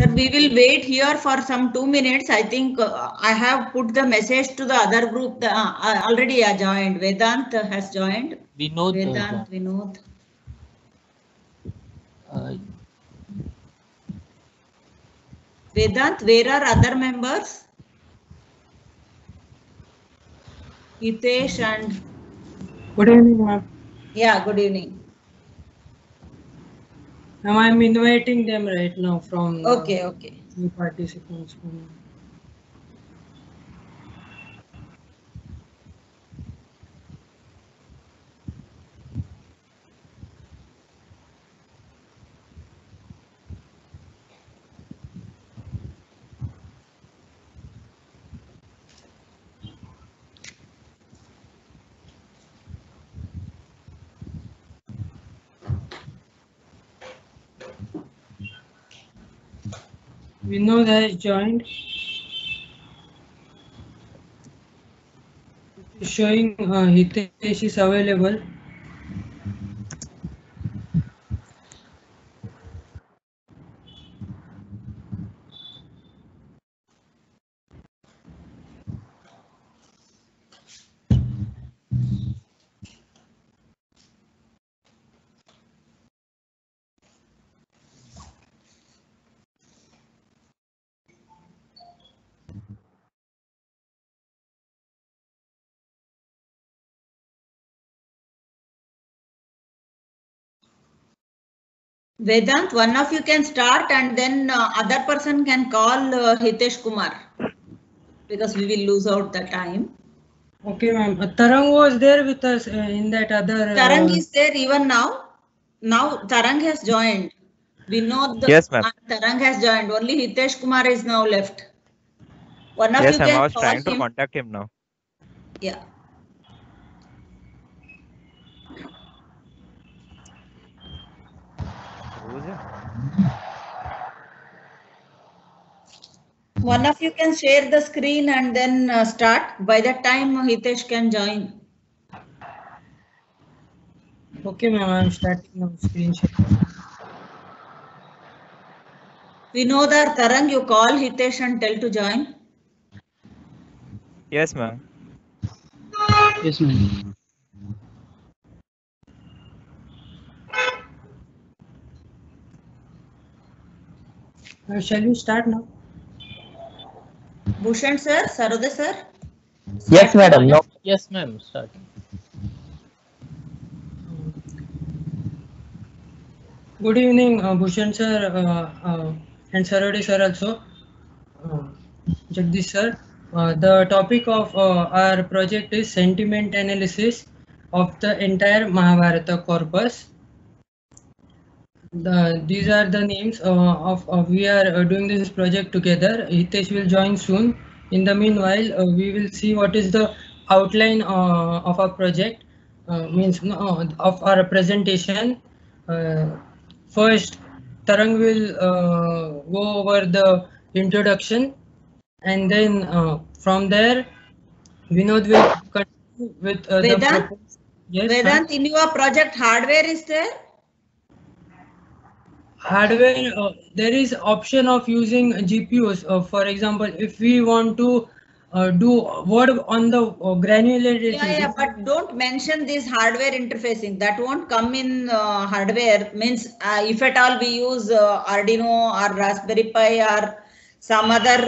Sir, we will wait here for some 2 minutes. I think I have put the message to the other group. Already joined. Vedant has joined. Vinod. Vinod. Vedant, where are other members? Hitesh and... Good evening, ma'am. Yeah, good evening. Ma'am, I'm inviting them right now from okay. New participants. Vinod has joined. It is showing Hitesh is available. Vedant, one of you can start and then other person can call Hitesh Kumar, because we will lose out the time. Okay, ma'am. Tarang was there with us in that other... Tarang is there even now. Now Tarang has joined. We know the... Yes, ma'am. Tarang has joined. Only Hitesh Kumar is now left. One of Yes, you ma'am. can I was call trying to him. contact him now. Yeah. One of you can share the screen and then start. By that time, Hitesh can join. Okay, ma'am. I'm starting now screen share. Vinod or Tarang, you call Hitesh and tell to join. Yes, ma'am. Yes, ma'am. Shall we start now? Bhushan sir, Saroda sir. Yes, madam. No. Yes, ma'am. Start. Good evening, Bhushan sir and Sarode sir also. Jagdish sir. The topic of our project is sentiment analysis of the entire Mahabharata corpus. These are the names we are doing this project together. Hitesh will join soon. In the meanwhile, we will see what is the outline of our project, of our presentation. First, Tarang will go over the introduction, and then from there, Vinod will continue with Vedant? Yes, Vedant, in your project, hardware is there? Hardware, there is option of using GPUs. For example, if we want to do word on the granularity. Yeah, but don't mention this hardware interfacing. That won't come in hardware. Means if at all we use Arduino or Raspberry Pi or some other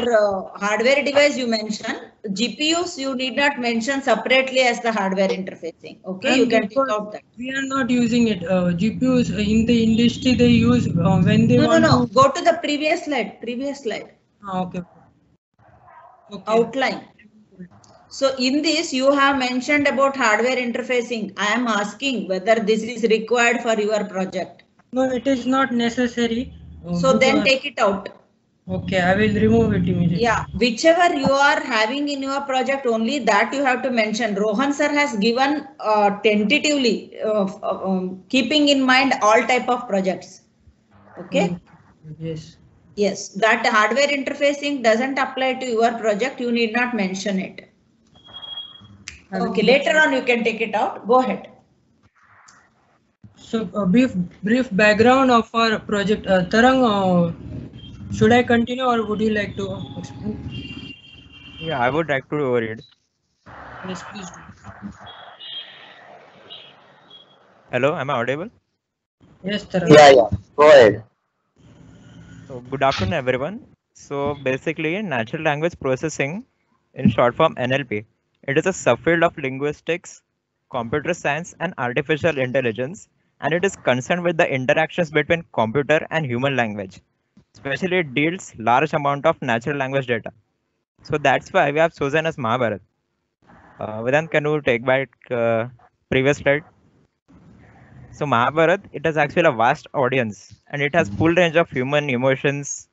hardware device you mention, GPUs you need not mention separately as the hardware interfacing. Okay, And you can take out that. We are not using it. GPUs in the industry they use when they want No. to... Go to the previous slide. Okay. Outline. So in this you have mentioned about hardware interfacing. I am asking whether this is required for your project. No, it is not necessary. So then take it out. Okay, I will remove it immediately. Yeah, whichever you are having in your project, only that you have to mention. Rohan sir has given tentatively, keeping in mind all type of projects. Okay. Yes. Yes, that hardware interfacing doesn't apply to your project. You need not mention it. Okay, later on you can take it out. Go ahead. So a brief background of our project. Tarang, Should I continue or would you like to explain? Yeah, I would like to read. Yes, please do. Hello, am I audible? Yes, Taran. Yeah. Go ahead. So, good afternoon, everyone. So, basically, natural language processing, in short form NLP, it is a subfield of linguistics, computer science, and artificial intelligence, and it is concerned with the interactions between computer and human language. Especially, it deals large amount of natural language data. So that's why we have chosen as Mahabharat. Vedant, can you take back previous slide? So Mahabharat, it has actually a vast audience, and it has full range of human emotions,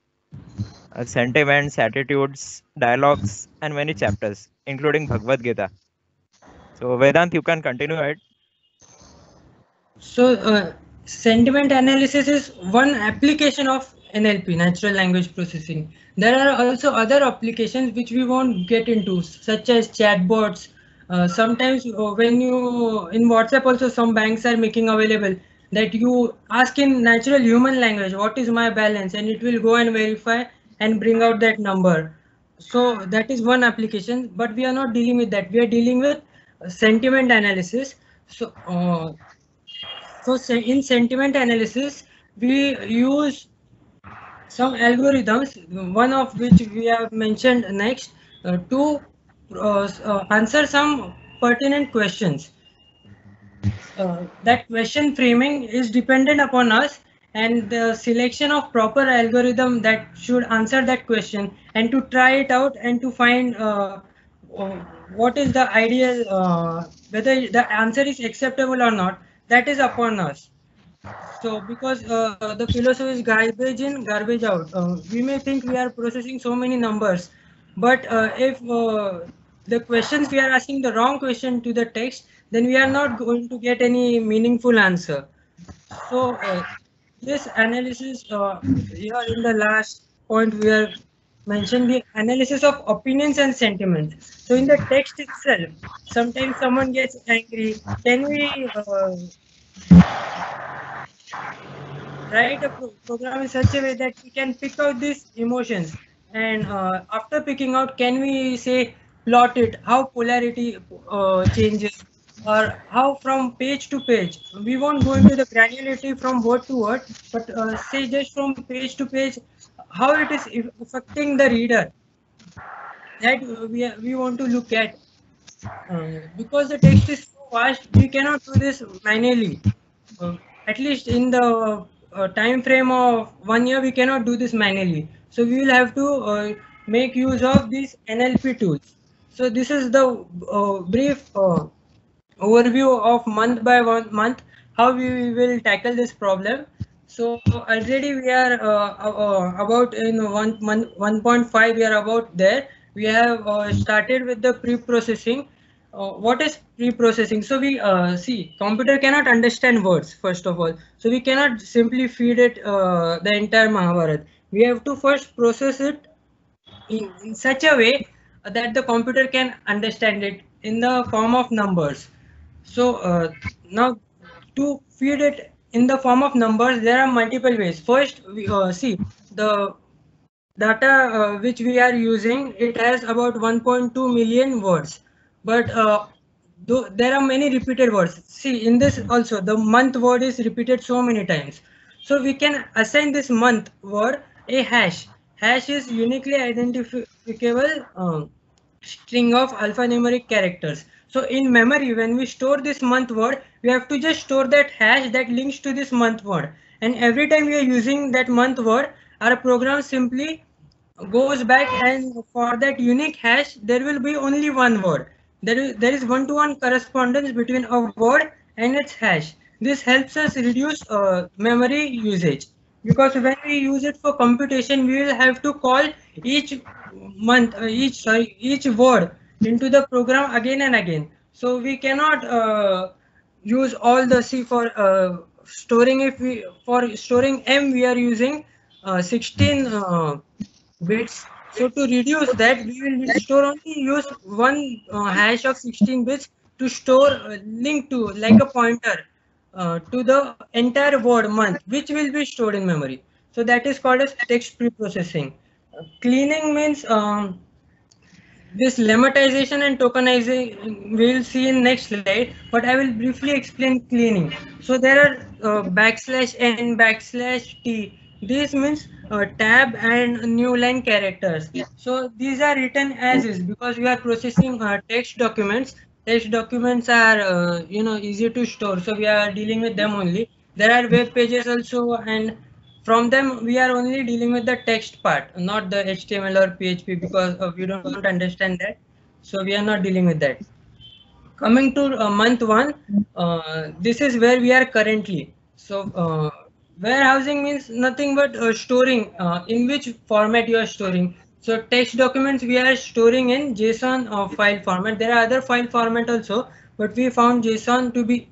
sentiments, attitudes, dialogues, and many chapters, including Bhagavad Gita. So Vedant, you can continue it. So, sentiment analysis is one application of NLP, natural language processing. There are also other applications which we won't get into, such as chatbots. Sometimes when you in WhatsApp also some banks are making available that you ask in natural human language, what is my balance, and it will go and verify and bring out that number. So that is one application, but we are not dealing with that. We are dealing with sentiment analysis. So in sentiment analysis, we use some algorithms, one of which we have mentioned next, to answer some pertinent questions. That question framing is dependent upon us and the selection of proper algorithm that should answer that question, and to try it out and to find what is the ideal, whether the answer is acceptable or not, that is upon us. So because the philosophy is garbage in, garbage out, we may think we are processing so many numbers, but if the questions we are asking the wrong question to the text, then we are not going to get any meaningful answer. So this analysis, here in the last point we are mentioned the analysis of opinions and sentiments. So in the text itself, sometimes someone gets angry. Can we write a program in such a way that we can pick out these emotions, and after picking out, can we say plot it, how polarity changes, or how from page to page. We won't go into the granularity from word to word, but say just from page to page how it is affecting the reader, that we want to look at. Because the text is so vast, we cannot do this manually. At least in the time frame of 1 year, we cannot do this manually. So we will have to make use of these NLP tools. So this is the brief overview of month by month how we will tackle this problem. So already we are about in 1.5, we are about there. We have started with the pre-processing. What is pre-processing? So we see computer cannot understand words, first of all, so we cannot simply feed it the entire Mahabharat. We have to first process it in such a way that the computer can understand it in the form of numbers. So now to feed it in the form of numbers, there are multiple ways. First, we see the data which we are using, it has about 1.2 million words, but there are many repeated words. See, in this also the month word is repeated so many times, so we can assign this month word a hash. Hash is uniquely identifiable string of alphanumeric characters. So in memory, when we store this month word, we have to just store that hash that links to this month word, and every time we are using that month word, our program simply goes back, and for that unique hash there will be only one word. There is one-to-one correspondence between a word and its hash. This helps us reduce memory usage, because when we use it for computation, we will have to call each month each word into the program again and again. So we cannot use all the C for storing. If we for storing M, we are using 16 bits. So to reduce that, we will store only use one hash of 16 bits to store link to, like a pointer to the entire word month, which will be stored in memory. So that is called as text preprocessing. Cleaning means this lemmatization and tokenizing we'll see in next slide, but I will briefly explain cleaning. So there are \n, \t. This means tab and new line characters. So these are written as is because we are processing text documents. Text documents are easy to store, so we are dealing with them only. There are web pages also, and from them we are only dealing with the text part, not the HTML or PHP, because we don't understand that, so we are not dealing with that. Coming to month 1, this is where we are currently. So warehousing means nothing but storing, in which format you are storing. So text documents we are storing in JSON file format. There are other file format also, but we found JSON to be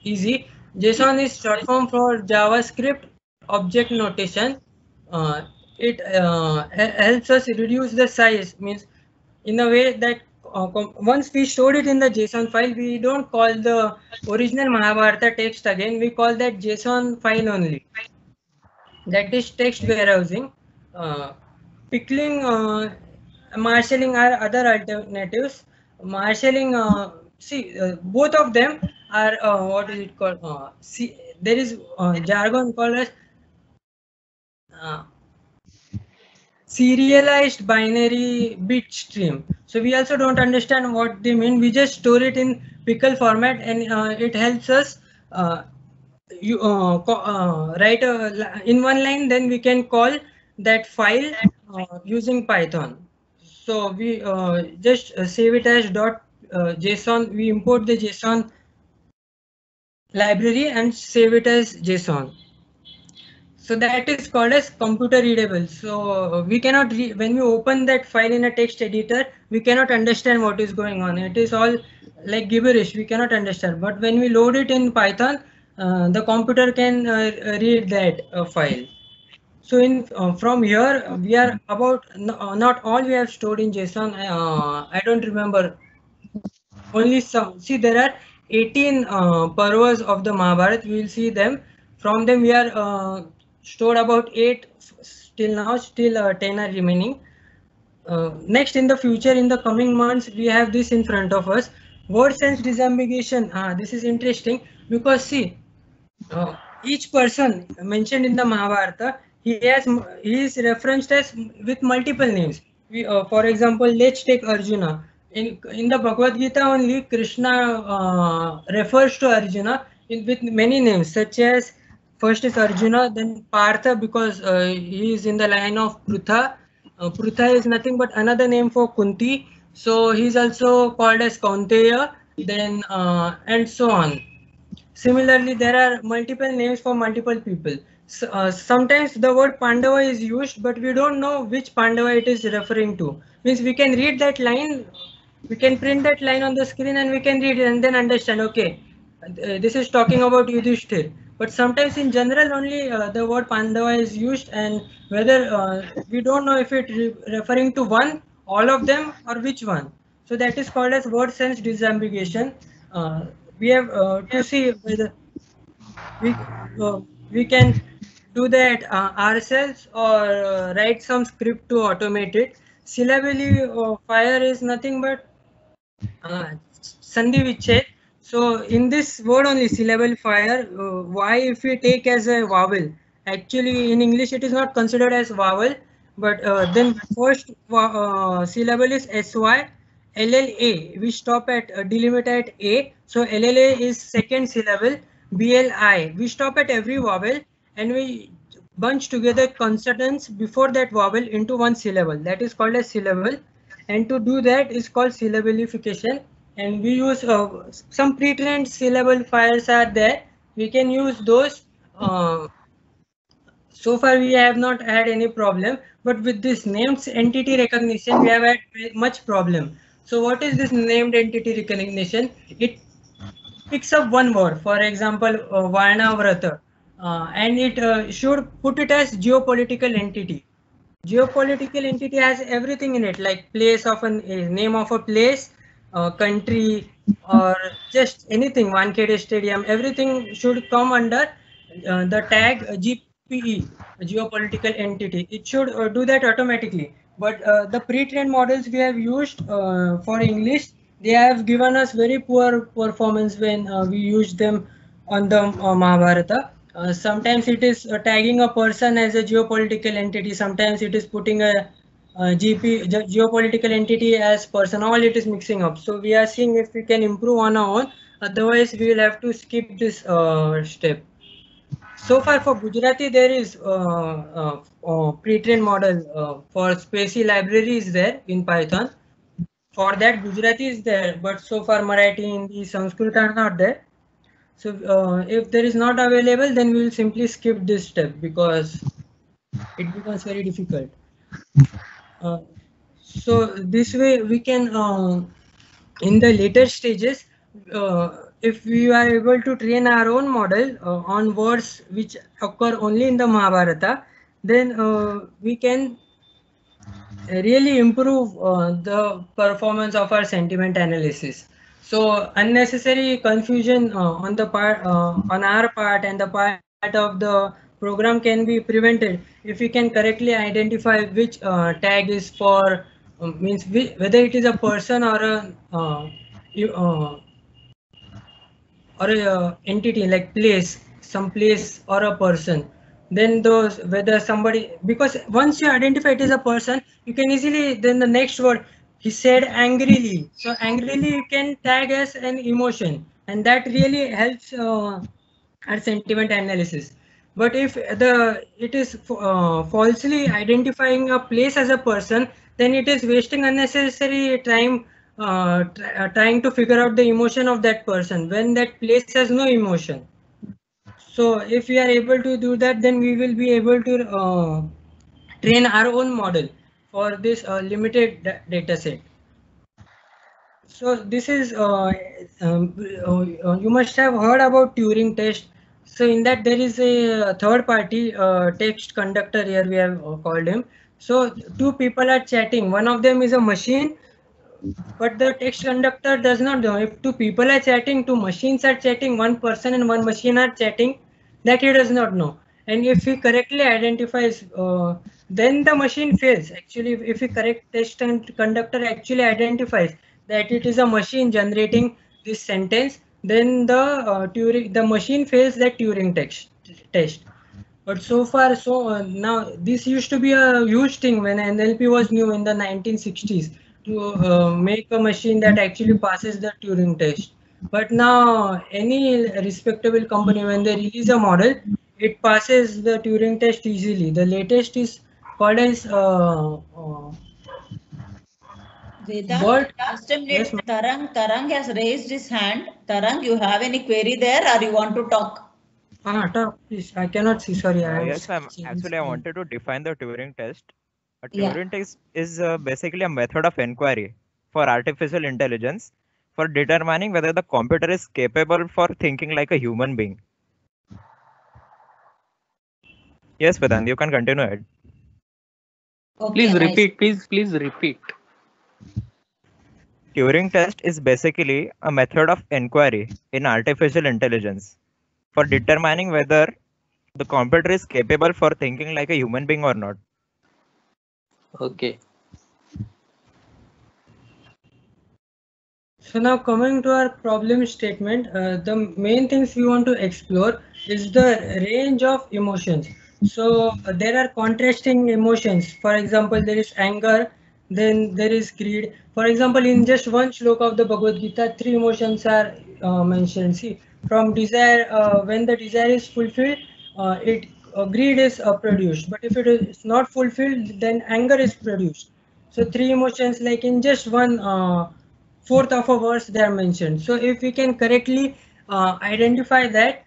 easy. JSON is short form for JavaScript object notation. It helps us reduce the size, means in a way that once we stored it in the JSON file, we don't call the original Mahabharata text again, we call that JSON file only. That is text warehousing. Pickling, marshalling are other alternatives. Marshalling, both of them are what is it called? There is jargon called as serialized binary bit stream. So we also don't understand what they mean. We just store it in pickle format, and it helps us write in one line. Then we can call that file using Python. So we just save it as .json. We import the JSON library and save it as JSON. So that is called as computer readable. So we cannot read when we open that file in a text editor, we cannot understand what is going on. It is all like gibberish. We cannot understand. But when we load it in Python, the computer can read that file. So in from here we are about not all we have stored in JSON. I don't remember. Only some. See, there are 18 parvas of the Mahabharata. We will see them. From them we are stored about 8 till now. Still 10 are remaining. Next, in the future, in the coming months, we have this in front of us. Word sense disambiguation. This is interesting because see, each person mentioned in the Mahabharata, he is referenced as with multiple names. For example, let's take Arjuna. In the Bhagavad Gita only, Krishna refers to Arjuna with many names, such as first is Arjuna, then Partha, because he is in the line of Prutha. Prutha is nothing but another name for Kunti, so he is also called as Kaunteya, then and so on. Similarly, there are multiple names for multiple people. Sometimes the word Pandava is used, but we don't know which Pandava it is referring to. Means we can read that line, we can print that line on the screen and we can read it and then understand, okay, this is talking about Yudhishthir. But sometimes in general only the word Pandava is used, and whether we don't know if it referring to one, all of them, or which one. So that is called as word sense disambiguation. We have to see whether we can do that ourselves or write some script to automate it. Syllabally fire is nothing but Sandhi Vichet. So in this word only, syllable fire, why if we take as a vowel, actually in English it is not considered as vowel, but then first syllable is SY, LLA, we stop at delimit at A, so LLA is second syllable, BLI, we stop at every vowel and we bunch together consonants before that vowel into one syllable, that is called as syllable, and to do that is called syllabalification. And we use some pre-trained syllable files are there. We can use those. So far we have not had any problem, but with this named entity recognition we have had much problem. So what is this named entity recognition? It picks up one word, for example, Varna Vrata, and it should put it as geopolitical entity. Geopolitical entity has everything in it, like place of a name of a place, country, or just anything, Wankhede Stadium, everything should come under the tag GPE, a geopolitical entity. It should do that automatically. But the pre-trained models we have used for English, they have given us very poor performance when we use them on the Mahabharata. Sometimes it is tagging a person as a geopolitical entity. Sometimes it is putting a geopolitical entity as person. All it is mixing up. So we are seeing if we can improve on our own. Otherwise, we will have to skip this step. So far for Gujarati, there is pre-trained model for Spacie library is there in Python. For that, Gujarati is there, but so far Marathi, Hindi, Sanskrit are not there. So if there is not available, then we will simply skip this step because it becomes very difficult. So this way we can, in the later stages, if we are able to train our own model on words which occur only in the Mahabharata, then we can really improve the performance of our sentiment analysis. So unnecessary confusion on the part on our part and the part of the program can be prevented if we can correctly identify which tag is for means whether it is a person or a entity like place, some place or a person. Then those whether somebody, because once you identify it as a person, you can easily, then the next word, he said angrily. So angrily you can tag as an emotion, and that really helps our sentiment analysis. But if it is falsely identifying a place as a person, then it is wasting unnecessary time trying to figure out the emotion of that person when that place has no emotion. So if we are able to do that, then we will be able to train our own model for this limited data set. So this is you must have heard about Turing test. So in that there is a third party text conductor, here we have called him. So two people are chatting, one of them is a machine, but the text conductor does not know if two people are chatting, two machines are chatting, one person and one machine are chatting, that he does not know. And if he correctly identifies, then the machine fails. Actually, if he correct text and conductor actually identifies that it is a machine generating this sentence, then the machine fails that Turing test. But so far, now this used to be a huge thing when NLP was new in the 1960s, to make a machine that actually passes the Turing test. But now any respectable company, when they release a model, it passes the Turing test easily. The latest is called as Vedant, last time Yes, Tarang has raised his hand. Tarang, you have any query there or you want to talk? talk, please. I cannot see. Sorry. Yes, ma'am. Actually, I wanted to define the Turing test. A Turing test is basically a method of inquiry for artificial intelligence for determining whether the computer is capable for thinking like a human being. Yes, Vedant, you can continue it. Okay, Please nice. repeat. Please repeat. Turing test is basically a method of inquiry in artificial intelligence for determining whether the computer is capable for thinking like a human being or not. Okay. So now coming to our problem statement, the main things we want to explore is the range of emotions. So there are contrasting emotions. For example, there is anger, then there is greed. For example, in just one shloka of the Bhagavad Gita, 3 emotions are mentioned. See, from desire, when the desire is fulfilled, greed is produced. But if it is not fulfilled, then anger is produced. So 3 emotions, like in just one fourth of a verse, they are mentioned. So if we can correctly identify that,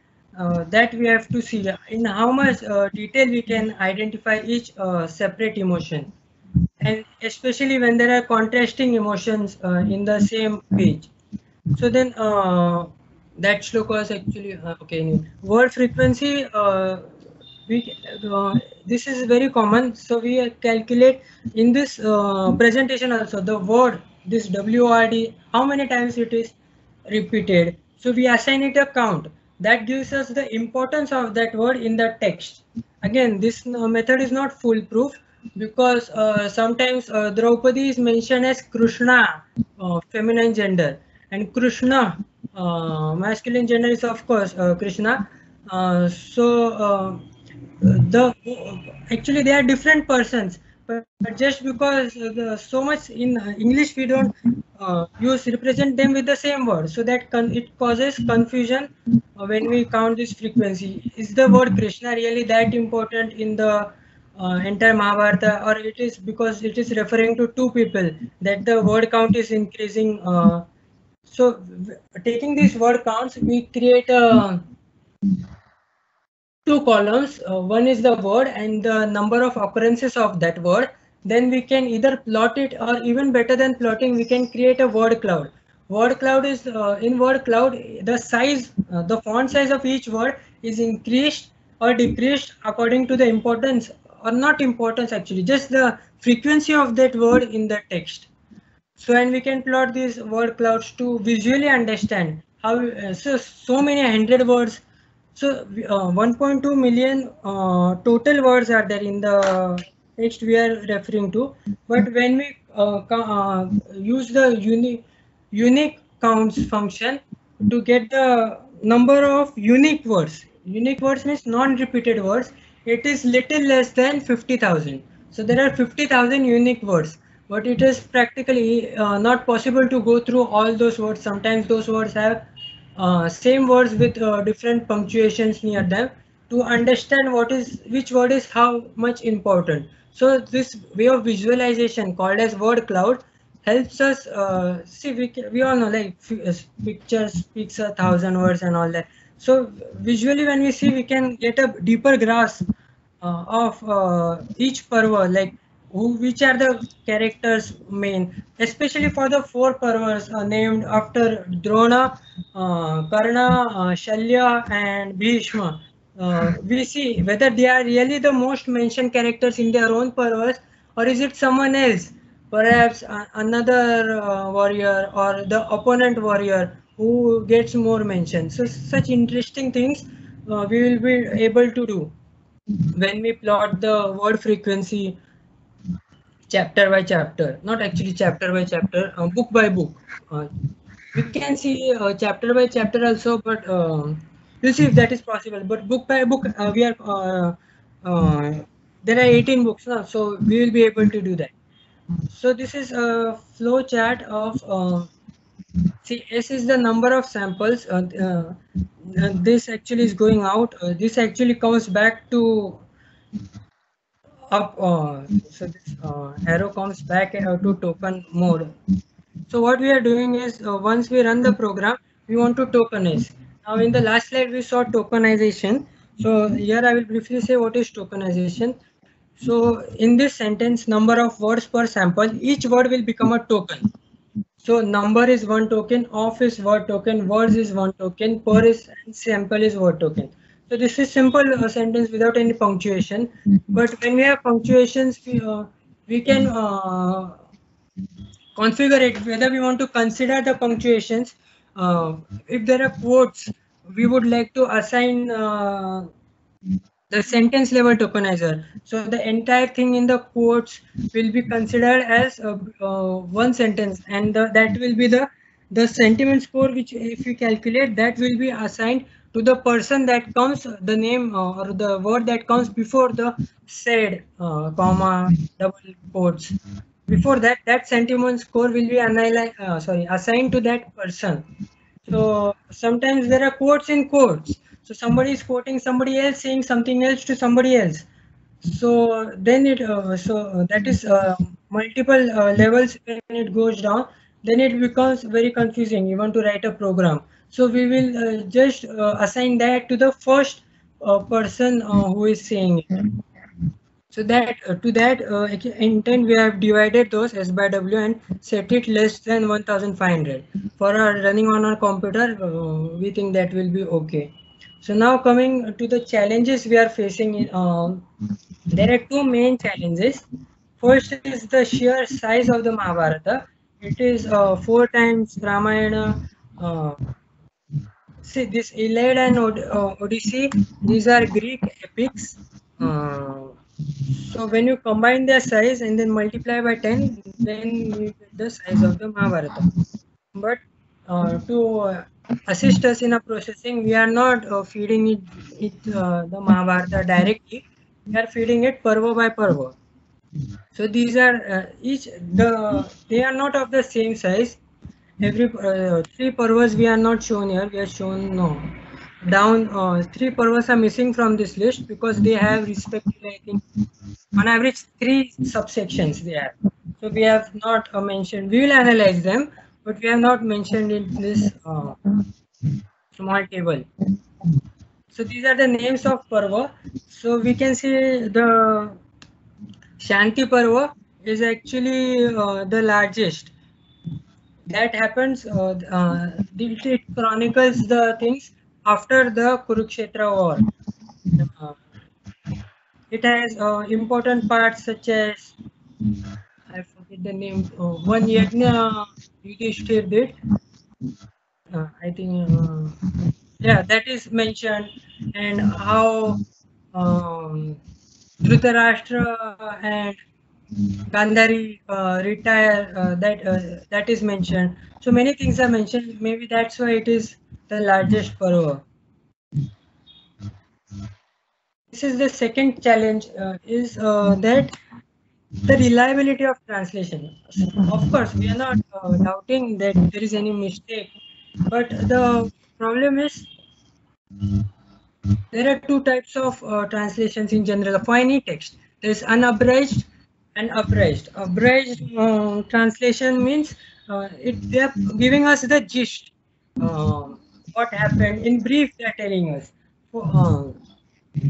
that we have to see in how much detail we can identify each separate emotion, and especially when there are contrasting emotions in the same page. So then that shloka is actually okay. Word frequency, this is very common. So we calculate in this presentation also the word, this WORD, how many times it is repeated. So we assign it a count. that gives us the importance of that word in the text. Again, this method is not foolproof because sometimes Draupadi is mentioned as Krishna, feminine gender, and Krishna, masculine gender is of course Krishna. The actually they are different persons, but just because so much in English we don't use represent them with the same word, so that it causes confusion when we count this frequency. Is the word Krishna really that important in the entire Mahabharata, or it is because it is referring to two people that the word count is increasing? Taking these word counts, we create a two columns. One is the word and the number of occurrences of that word. Then we can either plot it, or even better than plotting, we can create a word cloud. Word cloud is in word cloud, the size, the font size of each word is increased or decreased according to the importance, or not importance actually, just the frequency of that word in the text. So, and we can plot these word clouds to visually understand how so many 100 words. So 1.2 million total words are there in the text we are referring to. But when we use the unique counts function to get the number of unique words means non-repeated words, it is little less than 50,000. So there are 50,000 unique words, but it is practically not possible to go through all those words. Sometimes those words have same words with different punctuations near them, to understand which word is how much important. So this way of visualization called as word cloud helps us see. We all know, like, picture speaks 1,000 words and all that. So visually when we see, we can get a deeper grasp of each parva, like which are the characters main, especially for the four parvas named after Drona, Karna, Shalya and Bhishma. We see whether they are really the most mentioned characters in their own parvas, or is it someone else, perhaps another warrior or the opponent warrior who gets more mention. So such interesting things we will be able to do when we plot the word frequency chapter by chapter, not actually chapter by chapter, book by book. We can see chapter by chapter also, but we'll see if that is possible. But book by book, there are 18 books now, so we will be able to do that. So this is a flow chart of see, S is the number of samples. This actually is going out. This actually comes back to up. So this arrow comes back to token mode. So what we are doing is, once we run the program, we want to tokenize. Now in the last slide we saw tokenization. So here I will briefly say what is tokenization. So in this sentence, number of words per sample, each word will become a token. So number is one token, of is word token, words is one token, per is, and sample is word token. So this is simple sentence without any punctuation. But when we have punctuations, we can configure it whether we want to consider the punctuations. If there are quotes, we would like to assign the sentence level tokenizer. So the entire thing in the quotes will be considered as one sentence, and that will be the sentiment score, which if we calculate, that will be assigned to the person that comes, the name or the word that comes before the said comma double quotes. Before that, that sentiment score will be assigned to that person. So sometimes there are quotes in quotes. So somebody is quoting somebody else, saying something else to somebody else. So then that is multiple levels. When it goes down, then it becomes very confusing. You want to write a program. So we will just assign that to the first person who is saying it. So that to that intent, we have divided those S by W and set it less than 1500. For our running on our computer, we think that will be okay. So now coming to the challenges we are facing, there are two main challenges. First is the sheer size of the Mahabharata. It is 4 times Ramayana see this Iliad and Odyssey, these are Greek epics. So when you combine their size and then multiply by 10, then you get the size of the Mahabharata. But to assist us in a processing, we are not feeding it the Mahabharata directly. We are feeding it parva by parva. So these are they are not of the same size. Every 3 parvas we are not shown here. We are shown down. 3 parvas are missing from this list because they have respectively, I think, on average 3 subsections they have. So we have not mentioned. We will analyze them, but we have not mentioned in this small table. So these are the names of parva. So we can see the Shanti Parva is actually the largest. That happens, it chronicles the things after the Kurukshetra war. It has important parts such as, I forget the name, one Yajna Yudhishthir did. I think, yeah, that is mentioned, and how Dhritarashtra and Gandhari retire, that is mentioned. So many things are mentioned. Maybe that's why it is the largest parva. This is the second challenge, is that the reliability of translation. Of course, we are not doubting that there is any mistake, but the problem is there are 2 types of translations in general for any text. There is unabridged and abridged. Abridged translation means they are giving us the gist, what happened in brief. They are telling us.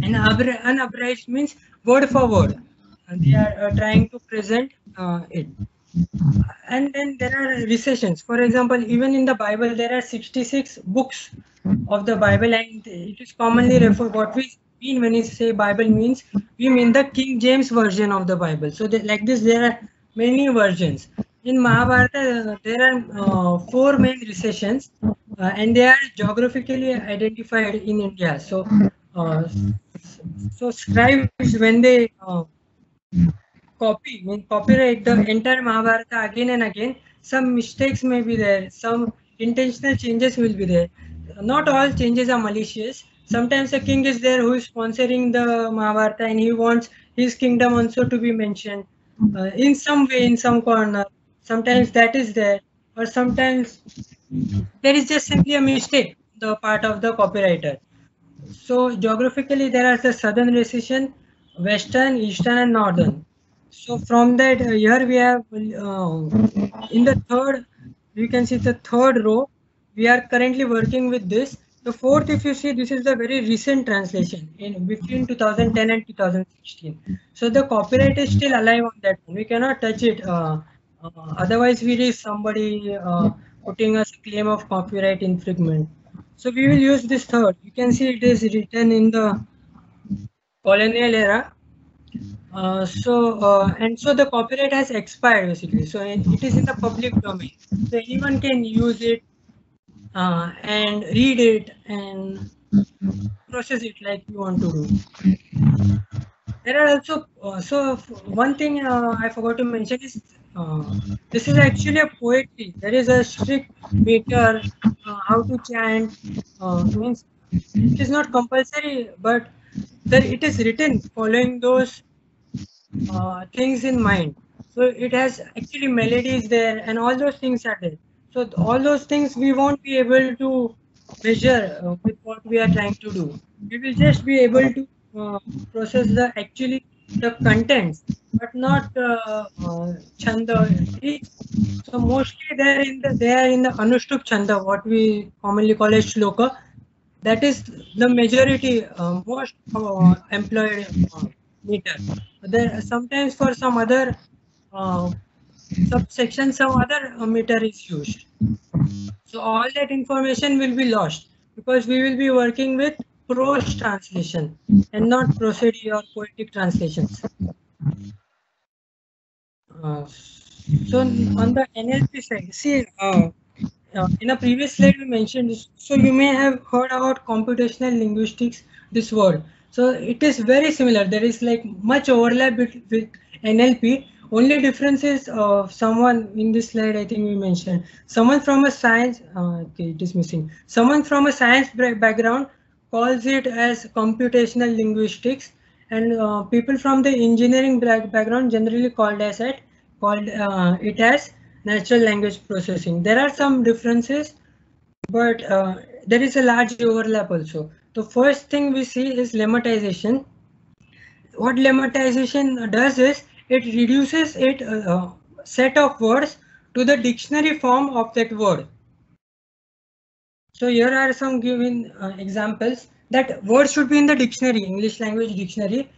And unabridged means word for word. They are trying to present it. And then there are recessions. For example, even in the Bible, there are 66 books of the Bible, and it is commonly referred, what we mean when we say Bible means, we mean the King James version of the Bible. So like this, there are many versions. In Mahabharata, there are 4 main recessions, and they are geographically identified in India. So, so scribes, when they copyright the entire Mahabharata again and again, some mistakes may be there, some intentional changes will be there. Not all changes are malicious. Sometimes a king is there who is sponsoring the Mahabharata and he wants his kingdom also to be mentioned in some way, in some corner. Sometimes that is there, or sometimes there is just simply a mistake on the part of the copywriter. So geographically, there are the southern recession, western, eastern, and northern. So from that, here we have in the third, you can see the third row. We are currently working with this. The fourth, if you see, this is the very recent translation in between 2010 and 2016. So the copyright is still alive on that one. We cannot touch it. Otherwise, we risk somebody putting us a claim of copyright infringement. So we will use this third. You can see it is written in the colonial era. So the copyright has expired basically. So it is in the public domain. So anyone can use it and read it and process it like you want to do. There are also one thing I forgot to mention is this is actually a poetry. There is a strict meter, how to chant. Means it is not compulsory, but it is written following those things in mind. So it has actually melodies there, and all those things are there. So all those things we won't be able to measure with what we are trying to do. We will just be able to process the contents, but not chanda. So mostly they are in the Anushtup chanda, what we commonly call as shloka. That is the majority, most employed meter. There sometimes for some other subsection, some other meter is used. So all that information will be lost because we will be working with prose translation and not prosody or poetic translations. So on the NLP side, see, in a previous slide we mentioned this, so you may have heard about computational linguistics, this word. So it is very similar. There is like much overlap with NLP. Only difference is someone in this slide, I think we mentioned, someone from a science, okay, it is missing. Someone from a science background calls it as computational linguistics, and people from the engineering background generally called it as natural language processing. There are some differences, but there is a large overlap also. The first thing we see is lemmatization. What lemmatization does is it reduces it set of words to the dictionary form of that word. So here are some given examples that word should be in the dictionary, English language dictionary,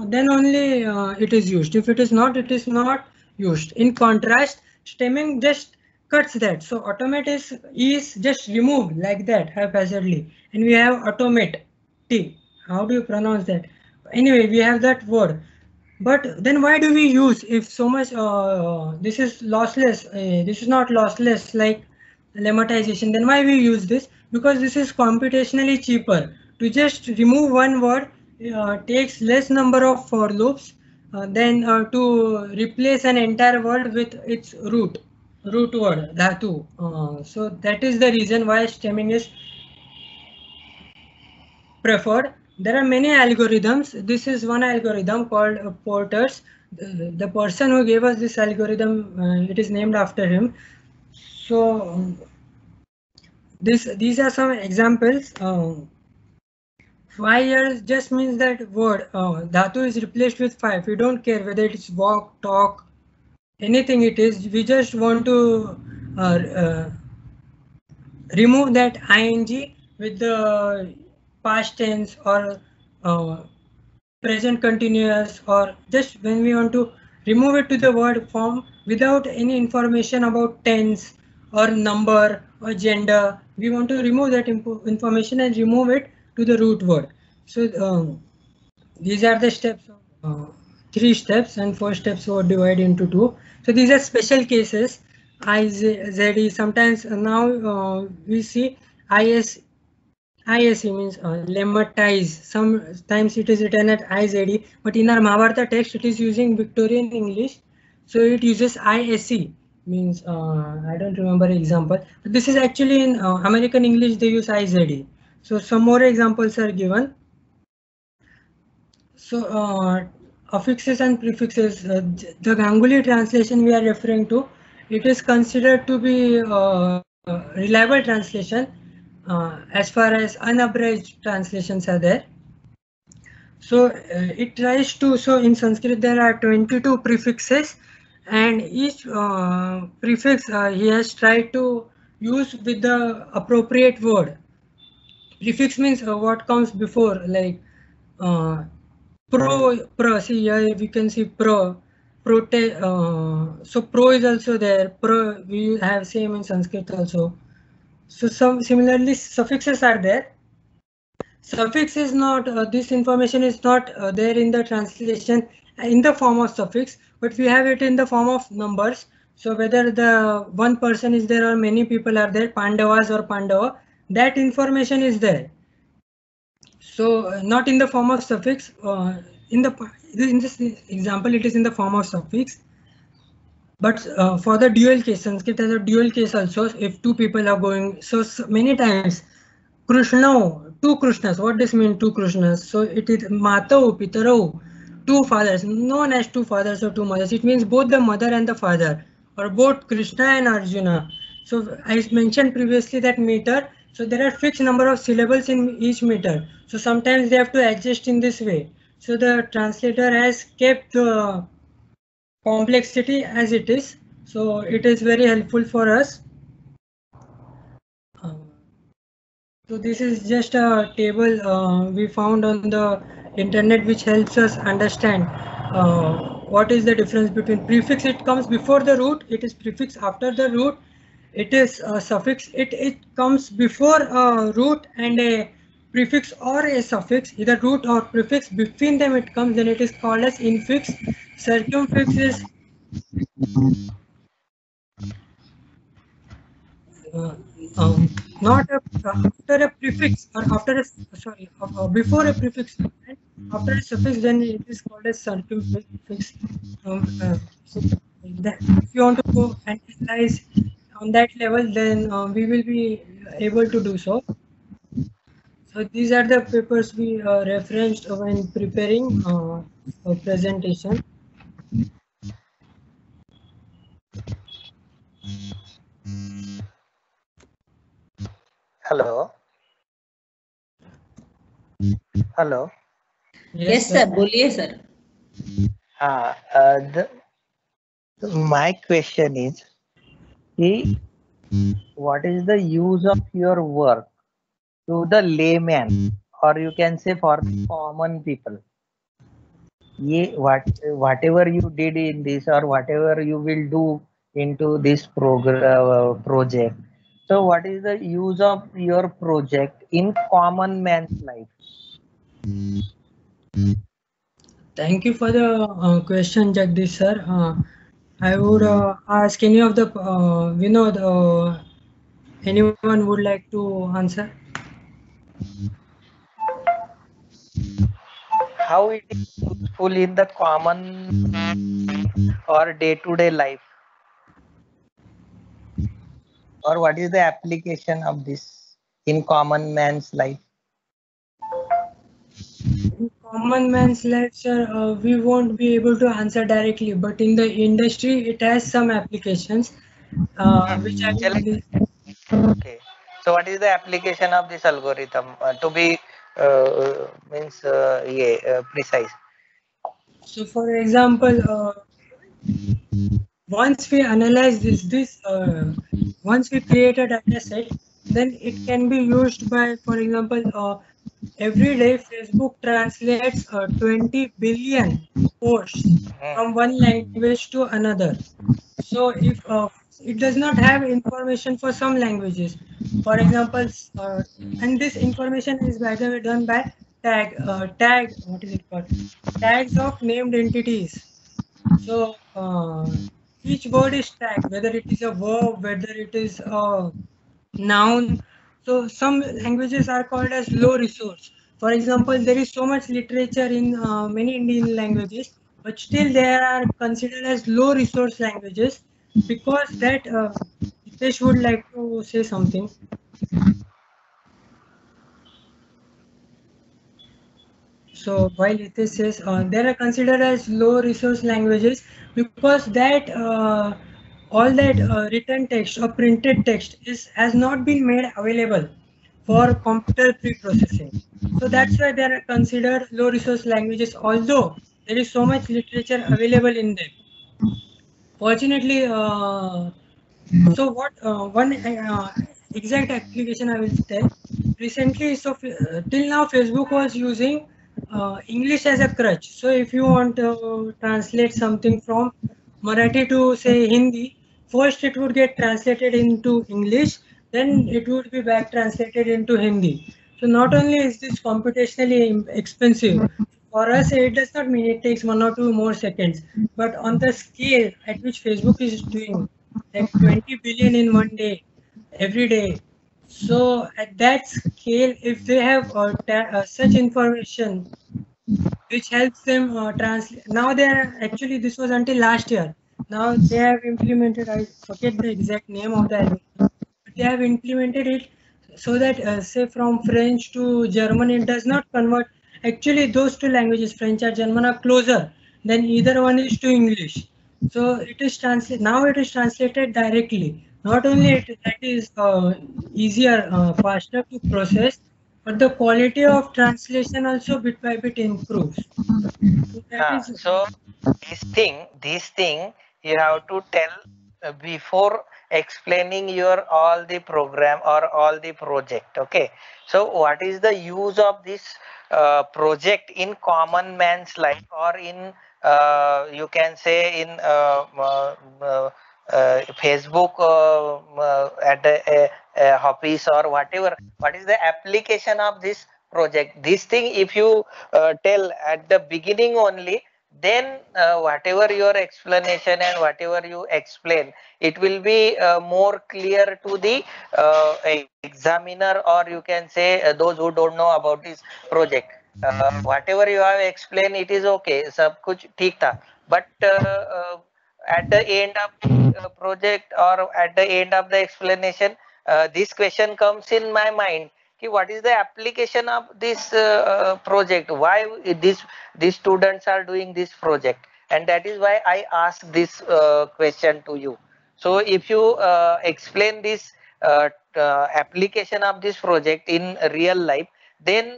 then only it is used. If it is not, it is not used. In contrast, stemming just cuts that. So automate is just removed like that haphazardly, and we have automate. T. How do you pronounce that? Anyway, we have that word. But then why do we use, if so much this is lossless, this is not lossless like lemmatization, then why we use this? Because this is computationally cheaper. To just remove one word takes less number of for loops than to replace an entire word with its root word dhatu. So that is the reason why stemming is preferred. There are many algorithms. This is one algorithm called Porter's. The person who gave us this algorithm, it is named after him. So these are some examples. 5 years just means that word dhatu is replaced with 5. We don't care whether it's walk, talk, anything it is. We just want to remove that ing with the past tense or present continuous, or just when we want to remove it to the word form without any information about tense or number or gender. We want to remove that information and remove it to the root word. So these are the steps, 3 steps, and 4 steps were divided into 2. So these are special cases. IZE, sometimes now we see ISE means lemmatize. Sometimes it is written at IZE, but in our Mahabharata text it is using Victorian English, so it uses ISE, means I don't remember example, but this is actually in American English they use IZE. So some more examples are given. So affixes and prefixes, the Ganguly translation we are referring to, it is considered to be reliable translation as far as unabridged translations are there. So it tries to, so in Sanskrit there are 22 prefixes, and each prefix he has tried to use with the appropriate word. Prefix means what comes before, like pro, see here we can see so pro is also there, pro we have same in Sanskrit also. So similarly suffixes are there. Suffix is not, this information is not there in the translation in the form of suffix, but we have it in the form of numbers. So whether the one person is there or many people are there, Pandavas or Pandava, that information is there. So not in the form of suffix. In this example, it is in the form of suffix. But for the dual case, Sanskrit has a dual case also. If 2 people are going, so many times, Krishna, 2 Krishnas. What does mean 2 Krishnas? So it is Matau, Pitarau, 2 fathers, known as 2 fathers or 2 mothers. It means both the mother and the father, or both Krishna and Arjuna. So I mentioned previously that meter. So there are fixed number of syllables in each meter. So sometimes they have to adjust in this way. So the translator has kept the complexity as it is. So it is very helpful for us. So this is just a table we found on the internet which helps us understand what is the difference between prefix. It comes before the root, it is prefix after the root, it is a suffix, it comes before a root and a prefix or a suffix, either root or prefix, between them it comes, then it is called as infix. Circumfix is not after a prefix or after a sorry before a prefix and after a suffix, then it is called as circumfix. So that if you want to go and analyze on that level, then we will be able to do so. So these are the papers we referenced when preparing a presentation. Hello. Hello. Yes, sir. बोलिए sir. The, my question is, कि what is the use of your work to the layman, or you can say for the common people? Whatever you did in this, or whatever you will do into this project. So, what is the use of your project in common man's life? Thank you for the question, Jagdish sir. I would ask any of the Vinod, anyone would like to answer? How it is useful in the common man or day-to-day life, or what is the application of this in common man's life? In common man's life, sir, we won't be able to answer directly, but in the industry, it has some applications which I will Chale- list. Okay. So, what is the application of this algorithm to be means precise? So, for example, once we analyze once we create a data set, then it can be used by, for example, every day Facebook translates 20 billion posts from one language to another. So if it does not have information for some languages, for example, and this information is by the way done by what is it called? Tags of named entities. So each word is tagged, whether it is a verb, whether it is a noun. So some languages are called as low resource. For example, there is so much literature in many Indian languages, but still they are considered as low resource languages because that Hitesh would like to say something. So while Hitesh says they are considered as low resource languages because that all that written text or printed text is has not been made available for computer pre-processing. So that's why they are considered low resource languages, although there is so much literature available in them. Fortunately, so what one exact application I will tell. Recently, so till now Facebook was using English as a crutch. So if you want to translate something from Marathi to say Hindi, first it would get translated into English, then it would be back translated into Hindi. So not only is this computationally expensive, for us it does not mean it takes 1 or 2 more seconds, but on the scale at which Facebook is doing, like 20 billion in one day, every day. So at that scale, if they have such information which helps them translate. Now they are actually, this was until last year. Now they have implemented, I forget the exact name of the algorithm, but they have implemented it so that say from French to German, it does not convert. Actually, those two languages, French or German, are closer than either one is to English. So it is translated, now it is translated directly. Not only that is easier, faster to process, but the quality of translation also bit by bit improves. So that is So this thing you have to tell before explaining your all the program or all the project. Okay. So what is the use of this project in common man's life, or in you can say in Facebook at a hobbies or whatever. What is the application of this project? This thing if you tell at the beginning only, then whatever your explanation and whatever you explain, it will be more clear to the examiner, or you can say those who don't know about this project. Whatever you have explained, it is okay, sab kuch theek tha, but at the end of the project or at the end of the explanation, this question comes in my mind, what is the application of this project, why these students are doing this project, and that is why I ask this question to you. So if you explain this application of this project in real life, then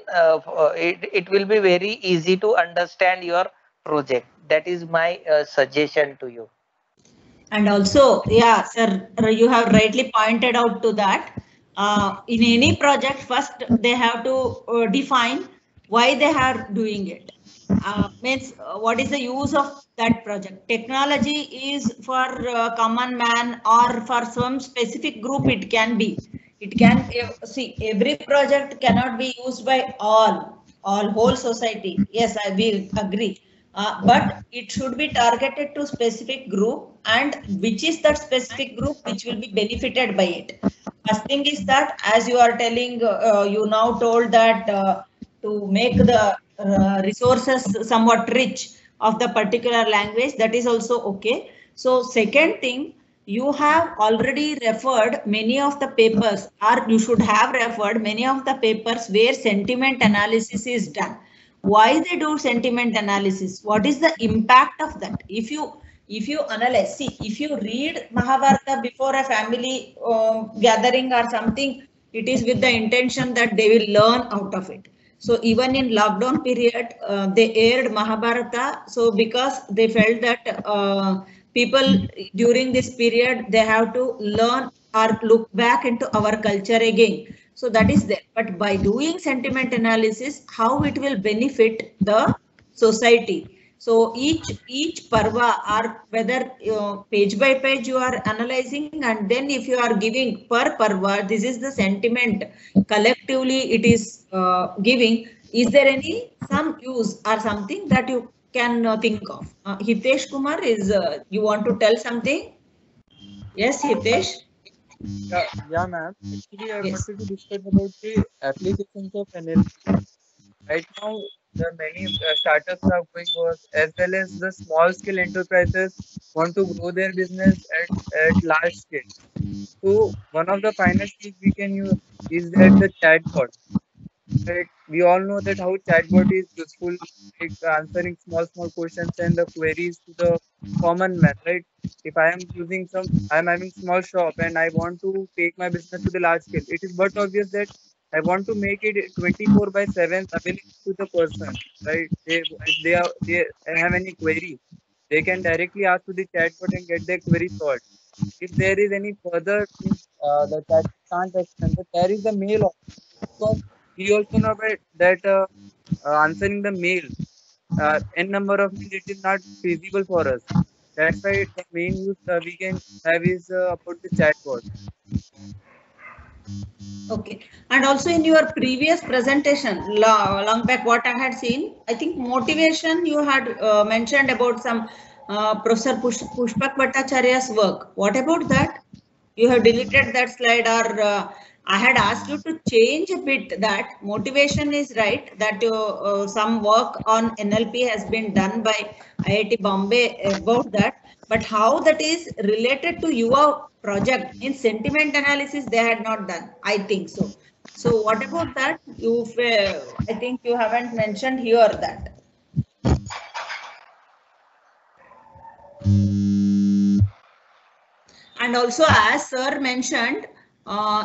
it will be very easy to understand your project. That is my suggestion to you. And also, yeah, sir, you have rightly pointed out to that. In any project, first they have to define why they are doing it. Means what is the use of that project? Technology is for common man or for some specific group. It can be. It can see every project cannot be used by all whole society. Yes, I will agree. But it should be targeted to specific group, and which is that specific group which will be benefited by it. First thing is that, as you are telling, you now told that to make the resources somewhat rich of the particular language, that is also okay. So second thing, you have already referred many of the papers, or you should have referred many of the papers where sentiment analysis is done. Why they do sentiment analysis? What is the impact of that? If you analyze, see, if you read Mahabharata before a family gathering or something, it is with the intention that they will learn out of it. So even in lockdown period, they aired Mahabharata. So because they felt that people during this period, they have to learn or look back into our culture again. So that is there. But by doing sentiment analysis, how it will benefit the society. So each parva, or whether page by page you are analyzing, and then if you are giving per parva, this is the sentiment collectively it is giving. Is there any some use or something that you can think of? Hitesh Kumar, is you want to tell something? Yes, Hitesh. Yeah, ma'am. Actually, I Yes. wanted to discuss about the applications of NLP. Right now, there are many startups are going on, as well as the small scale enterprises want to grow their business at large scale. So one of the finest things we can use is that the chatbot. Right? We all know that how chatbot is useful, like answering small questions and the queries to the common man, right? If I am I am having small shop and I want to take my business to the large scale, it is but obvious that I want to make it 24/7 available to the person, right? If they have any query, they can directly ask to the chatbot and get their query solved. If there is any further, the chat can't extend, but there is the mail option. Because we also know that answering the mail, n number of mail, it is not feasible for us. That's why the main use we can have is about the chatbot. Okay. And also in your previous presentation, long back, what I had seen, I think motivation you had mentioned about some Professor Pushpak Bhattacharya's work. What about that? You have deleted that slide, or I had asked you to change a bit that motivation is right, that some work on NLP has been done by IIT Bombay about that, but how that is related to your project in sentiment analysis they had not done, I think so. So what about that? I think you haven't mentioned here that. And also, as sir mentioned,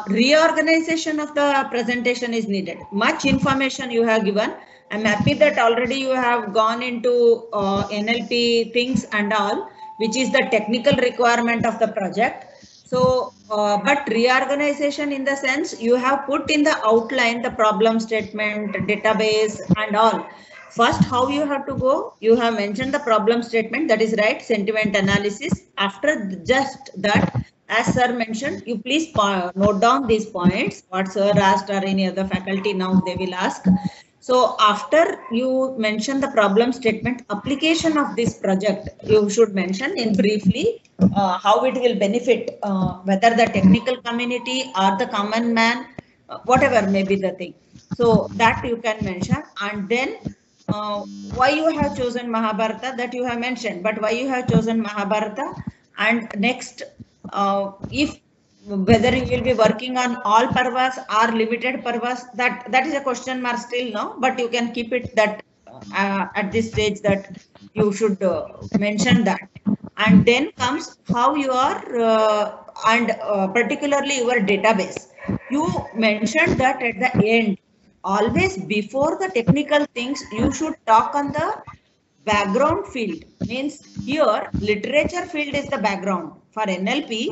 reorganization of the presentation is needed. Much information you have given. I'm happy that already you have gone into NLP things and all, which is the technical requirement of the project. So, but reorganization in the sense you have put in the outline the problem statement, database and all. First, how you have to go? You have mentioned the problem statement, that is right, sentiment analysis. After just that, as sir mentioned, you please note down these points, what sir asked or any other faculty now they will ask. So after you mention the problem statement, application of this project, you should mention in briefly how it will benefit whether the technical community or the common man, whatever may be the thing. So that you can mention, and then why you have chosen Mahabharata, that you have mentioned, but why you have chosen Mahabharata, and next if whether you will be working on all parvas or limited parvas, that is a question mark still now, but you can keep it that at this stage that you should mention that. And then comes how you are and particularly your database. You mentioned that at the end, always before the technical things, you should talk on the background field. Means here literature field is the background for NLP,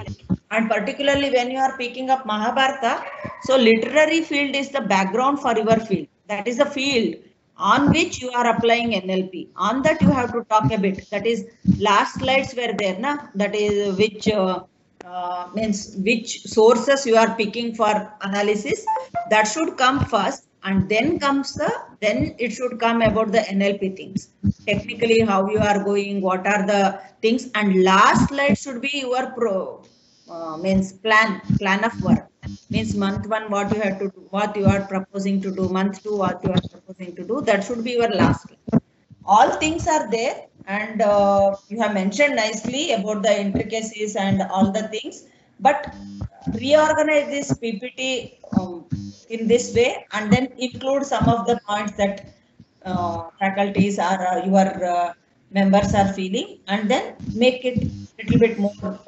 and particularly when you are picking up Mahabharata, so literary field is the background for your field. That is the field on which you are applying NLP. On that you have to talk a bit. That is last slides were there, na? That is which means which sources you are picking for analysis. That should come first, and then it should come about the NLP things. Technically how you are going, what are the things, and last slide should be your means plan of work. Means month 1 what you have to do, what you are proposing to do, month 2 what you are proposing to do, that should be your last slide. All things are there, and you have mentioned nicely about the intricacies and all the things, but reorganize this PPT in this way, and then include some of the points that faculties or your members are feeling, and then make it a little bit more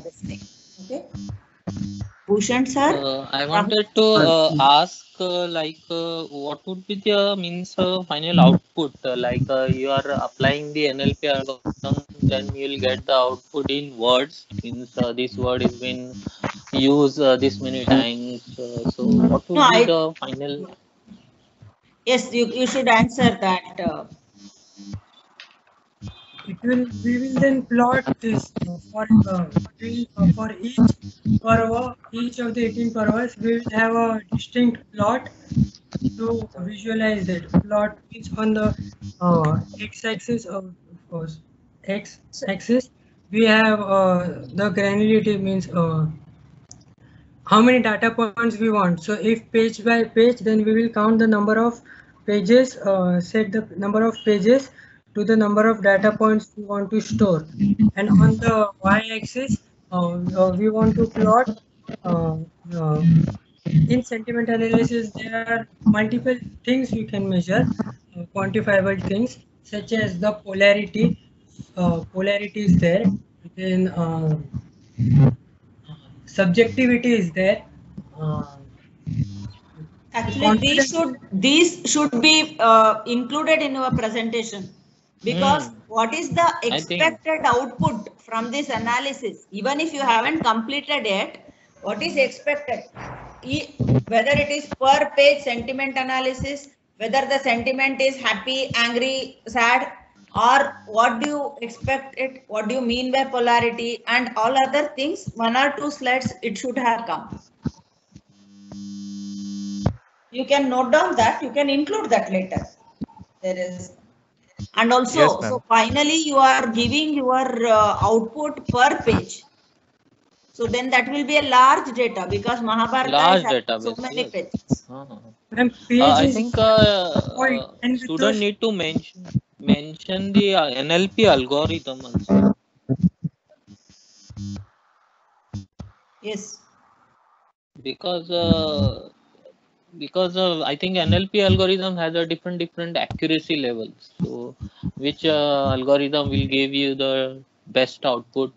this thing. Okay, Bhushan sir. I wanted to ask, what would be the means final output? You are applying the NLP algorithm, then you will get the output in words. Means this word is been used this many times. So what would be the final? Yes, you should answer that. We will then plot this for each parva, each of the 18 parvas. We will have a distinct plot to visualize it. Plot is on the x-axis of course. X-axis we have the granularity, means how many data points we want. So if page by page, then we will count the number of pages, set the number of pages to the number of data points we want to store. And on the y-axis, we want to plot in sentiment analysis. There are multiple things you can measure, quantifiable things such as the polarity. Polarity is there. Then subjectivity is there. Actually, these should be included in your presentation, because what is the expected output from this analysis? Even if you haven't completed yet, what is expected? Whether it is per page sentiment analysis, whether the sentiment is happy, angry, sad, or what do you expect it? What do you mean by polarity and all other things? 1 or 2 slides it should have come. You can note down that, you can include that later. There is, and also, Yes, so finally you are giving your output per page. So then that will be a large data, because Mahabharata has so many pages. I think student need to mention the NLP algorithm also. Yes. Because I think NLP algorithm has a different accuracy levels. So which algorithm will give you the best output?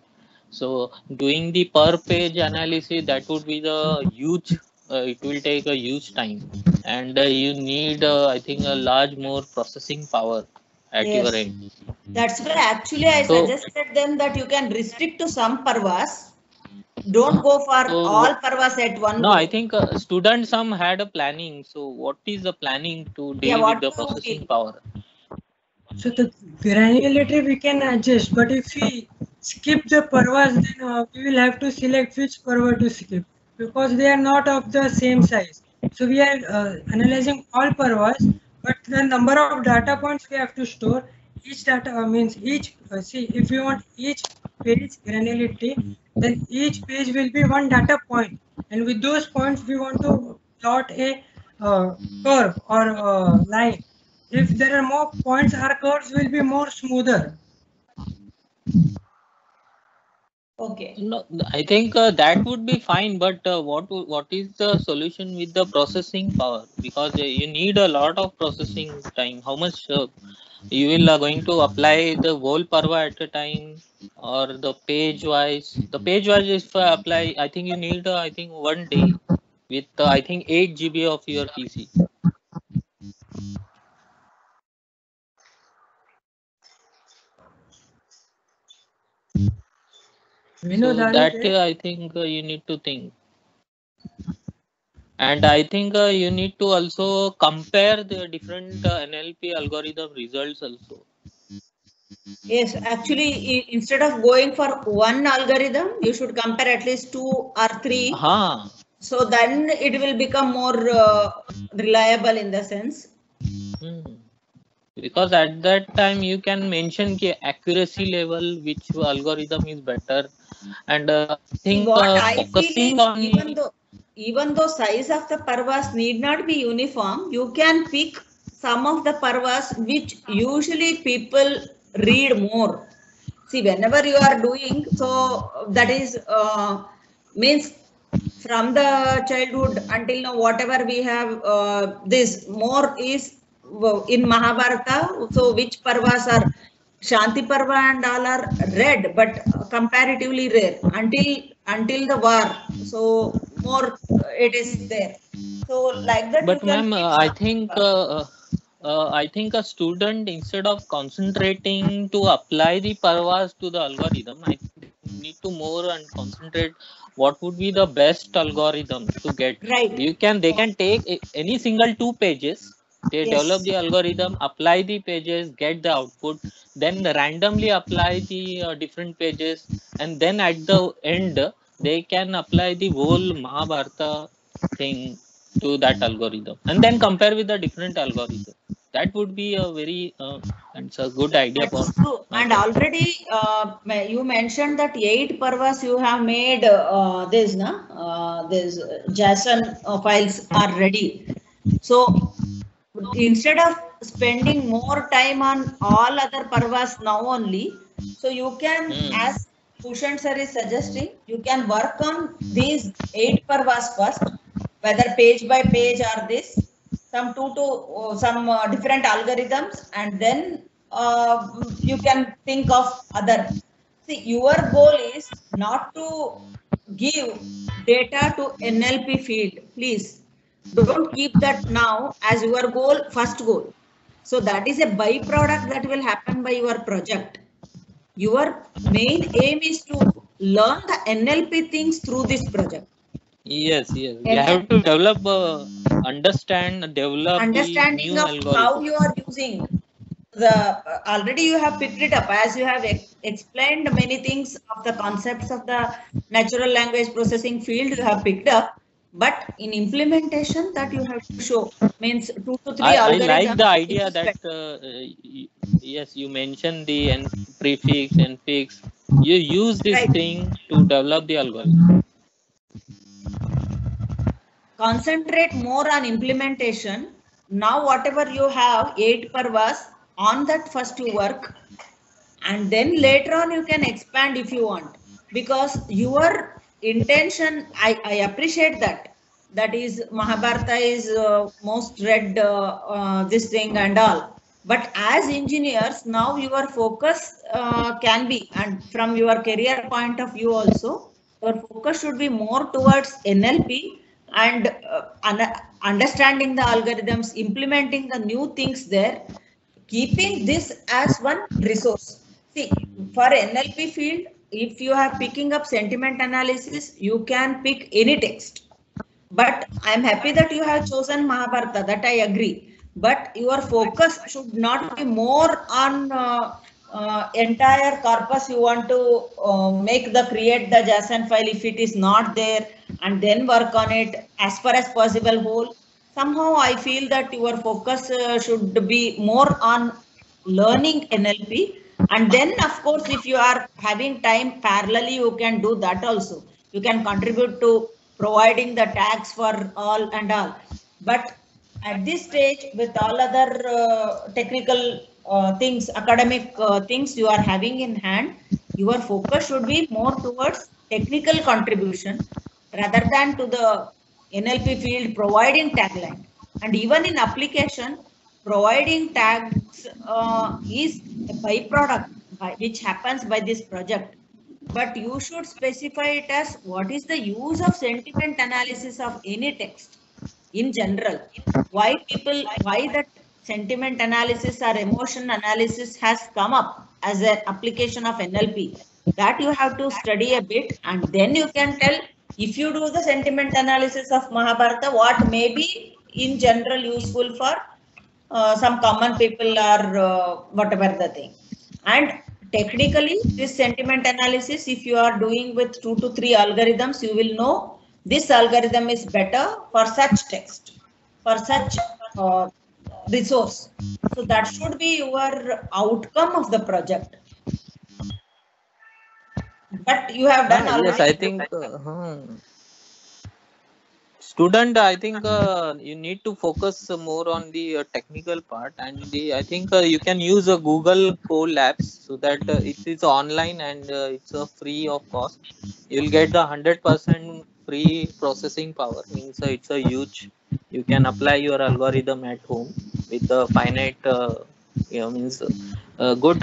So doing the per page analysis, that would be the huge. It will take a huge time, and you need I think a large more processing power at your end. That's why actually I suggested them that you can restrict to some parvas. Don't go for all parvas at one. No, I think students some had a planning. So what is the planning to deal with the processing power? So the granularity we can adjust, but if we skip the parvas, then we will have to select which parva to skip, because they are not of the same size. So we are analyzing all parvas, but the number of data points we have to store, each data means each, see, if you want each page granularity, then each page will be one data point. And with those points, we want to plot a curve or line. If there are more points, our curves will be more smoother. Okay. No, I think that would be fine, but what is the solution with the processing power? Because you need a lot of processing time. How much you will going to apply the whole parva at a time, or the page wise? The page wise, if I apply, I think you need I think 1 day with I think 8 GB of your PC. We know So that that is it. I think you need to think. And I think you need to also compare the different NLP algorithm results also. Yes, actually, instead of going for one algorithm, you should compare at least 2 or 3. So then it will become more reliable in the sense. Because at that time you can mention the accuracy level, which algorithm is better, and I think What I focusing feel on is, even though size of the parvas need not be uniform, you can pick some of the parvas which usually people read more. See, whenever you are doing, so that is means from the childhood until now, whatever we have, this more is in Mahabharata. So which parvas are Shanti Parva and all are read, but comparatively rare until the war. So more it is there. So like that, but you can ma'am, pick I think a student, instead of concentrating to apply the parvas to the algorithm, I think need to more and concentrate what would be the best algorithm to get. Right. They can take any single 2 pages. They Yes. develop the algorithm, apply the pages, get the output, then randomly apply the different pages, and then at the end they can apply the whole Mahabharata thing to that algorithm, and then compare with the different algorithm. That would be a very it's a good idea for That's true. And already you mentioned that 8 parvas you have made this JSON files are ready. So instead of spending more time on all other parvas now only, so you can, as Bhushan sir is suggesting, you can work on these 8 parvas first, whether page by page or this, some different algorithms, and then you can think of other. See, your goal is not to give data to NLP field, please. Don't keep that now as your goal, first goal. So that is a byproduct that will happen by your project. Your main aim is to learn the NLP things through this project. Yes. We have to develop, understanding Understanding new of algorithm. how you are using already you have picked it up, as you have explained many things of the concepts of the natural language processing field you have picked up, but in implementation that you have to show, means 2 to 3 I algorithms. like the idea that yes, you mentioned the prefix and fix. You use this thing to develop the algorithm. Concentrate more on implementation. Now whatever you have 8 parvas, on that first you work, and then later on you can expand if you want, because your intention, I appreciate that is Mahabharata is most read this thing and all, but as engineers now your focus can be, and from your career point of view also, your focus should be more towards NLP and understanding the algorithms, implementing the new things there, keeping this as one resource. See, for NLP field, if you are picking up sentiment analysis, you can pick any text. But I am happy that you have chosen Mahabharata, that I agree. But your focus should not be more on entire corpus. You want to create the JSON file if it is not there, and then work on it as far as possible whole. somehow I feel that your focus should be more on learning NLP. And then, of course, if you are having time parallelly, you can do that also. You can contribute to providing the tags for all and all. But at this stage, with all other technical things, academic things you are having in hand, your focus should be more towards technical contribution rather than to the NLP field providing tagline. And even in application, providing tags is a byproduct which happens by this project. But you should specify it as what is the use of sentiment analysis of any text in general. Why that sentiment analysis or emotion analysis has come up as an application of NLP. That you have to study a bit, and then you can tell if you do the sentiment analysis of Mahabharata, what may be in general useful for some common people or whatever the thing. And technically, this sentiment analysis, if you are doing with 2 to 3 algorithms, you will know this algorithm is better for such text, for such resource. So that should be your outcome of the project. But you have done already. Yes, I think student, I think you need to focus more on the technical part, and I think you can use a Google Colabs so that it is online and it's free of cost. You'll get the 100% free processing power. Means it's a huge. You can apply your algorithm at home with the finite, means good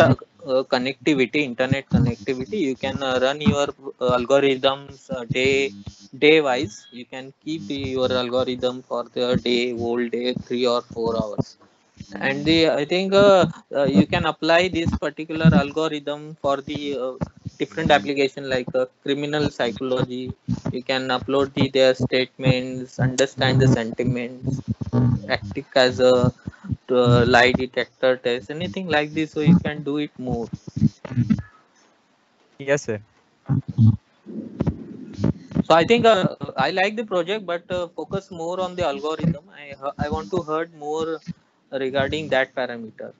connectivity, internet connectivity. You can run your algorithms day wise. You can keep your algorithm for the whole day, 3 or 4 hours. And I think you can apply this particular algorithm for the different application like criminal psychology. You can upload their statements, understand the sentiments, act as a lie detector test, anything like this, so you can do it more. Yes, sir. So I think I like the project, but focus more on the algorithm. I want to hear more regarding that parameter.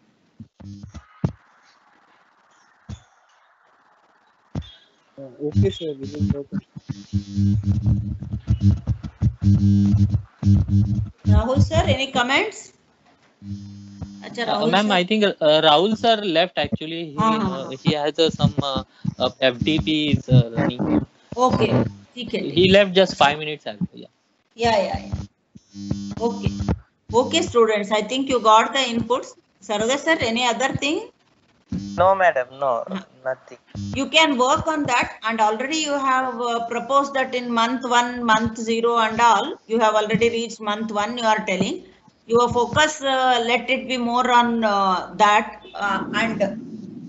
Okay, sir. We will work on Rahul sir, any comments? Achha, Rahul Ma'am, sir. I think Rahul sir left actually. He has some FTP is running. Okay. He left just 5 minutes ago. Yeah. Okay. Okay, students. I think you got the inputs. Saroja sir, any other thing? No, madam. No, nothing. You can work on that, and already you have proposed that in month 1, month 0 and all, you have already reached month 1, you are telling. Your focus, let it be more on that, and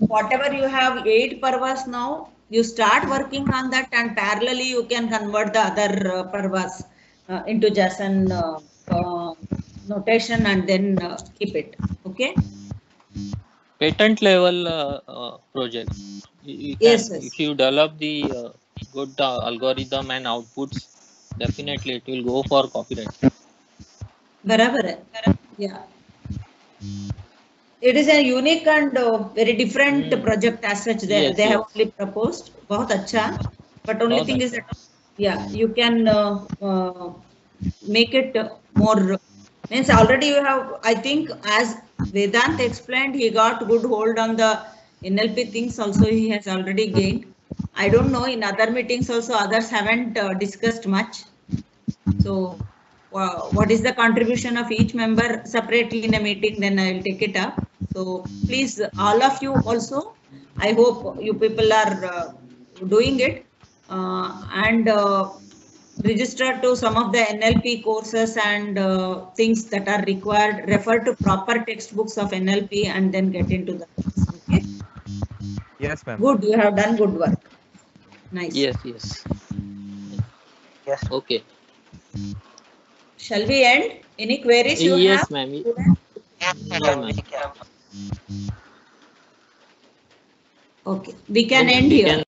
whatever you have 8 parvas now, you start working on that, and parallelly you can convert the other parvas into JSON notation and then keep it. Okay. Patent level project. You can, Yes. if you develop the good algorithm and outputs, definitely it will go for copyright. Barabar. Yeah. It is a unique and very different project as such. They have only proposed. बहुत अच्छा. But only thing is that, yeah, you can make it more. Means already you have, I think, as Vedant explained, he got good hold on the NLP things also. He has already gained. I don't know, in other meetings also others haven't discussed much. So what is the contribution of each member separately in a meeting, then I will take it up. So please, all of you also, I hope you people are doing it and register to some of the NLP courses and things that are required. Refer to proper textbooks of NLP and then get into the things. Okay. Yes, ma'am. Good, you have done good work. Nice. Yes. Okay. Shall we end? Any queries you have? Yes, ma'am. Okay, we can end here.